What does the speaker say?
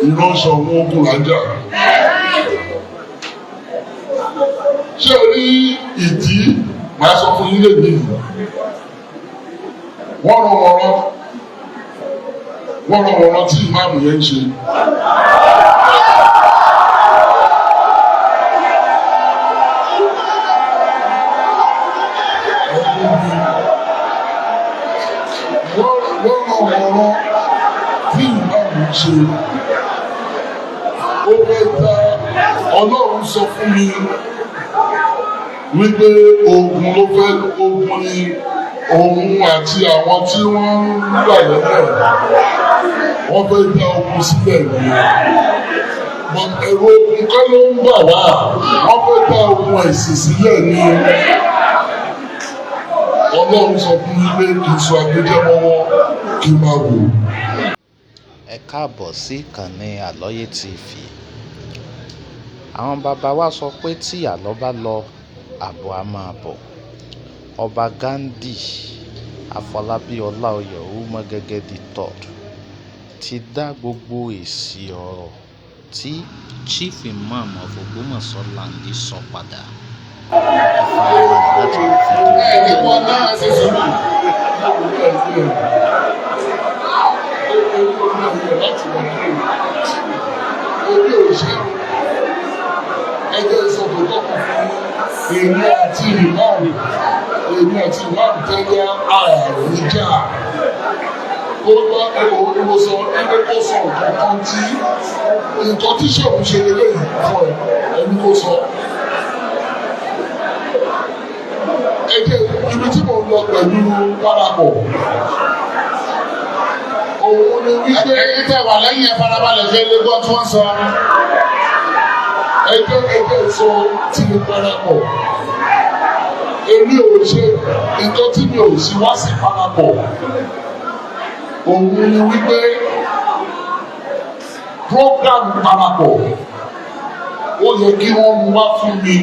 ìránṣẹ́ òun ogun lájà. Ṣé o rí ìdí máa sọ fún yín lè ní ìlú? Wọ́n tí ìmáàmù yẹn ń ṣe. Wọ́n tí ìmáàmù ń ṣe. Ó fẹ́ ta Ọlọ́run sọ fún mi wípé ogun ló fẹ́ ogun ni òun àti àwọn tí wọ́n ń gbà lẹ́lẹ̀ wọ́n fẹ́ dá ogun sílẹ̀ ni ẹ̀rọ ogun kọ́ ló ń bà wá wọ́n fẹ́ dá ogun ẹ̀sìn sílẹ̀ ni Ọlọ́run sọ fún mi pé kì í sọ agbẹjẹmọ́wọ́ kí n máa wò. Ẹ káàbọ̀ sí ìkànnì Àlọ́yé TV. Àwọn bàbá wa sọ pé tí àlọ́ bá lọ àbọ̀ á máa bọ̀. Ọba Ghandi Afọlábí Ọláoyè Ọmọgẹ́gẹ́dì III ti dá gbogbo èsì ọ̀rọ̀ tí Chief Imam of Ògbómọ̀ṣọ́ Land sọ padà. Ẹgbẹ́ ìsọ̀tò èmi àti ìmáàmù tẹ́lẹ̀ ààrùn níjà ó bá ẹ̀rọ ìwò sọ ẹgbẹ́ kó sọ nǹkan tí ṣòun ṣe lélẹ́yìn fún ẹni kó sọ. Ẹgbẹ́ ibi tí mo lọ pẹ̀lú parapọ̀ òun ni wípé ẹ̀yin tẹ́ wà lẹ́yìn ẹ̀ farabalẹ̀ fẹ́ lé gbọ́ tí wọ́n sọ. Ẹgbẹ́ sọ tí mo parapọ̀ èmi ò ṣe nǹkan tí mi ò sí wá sí parapọ̀ òun ni wípé program parapọ̀ ó yẹ kí wọ́n mú wá fún mi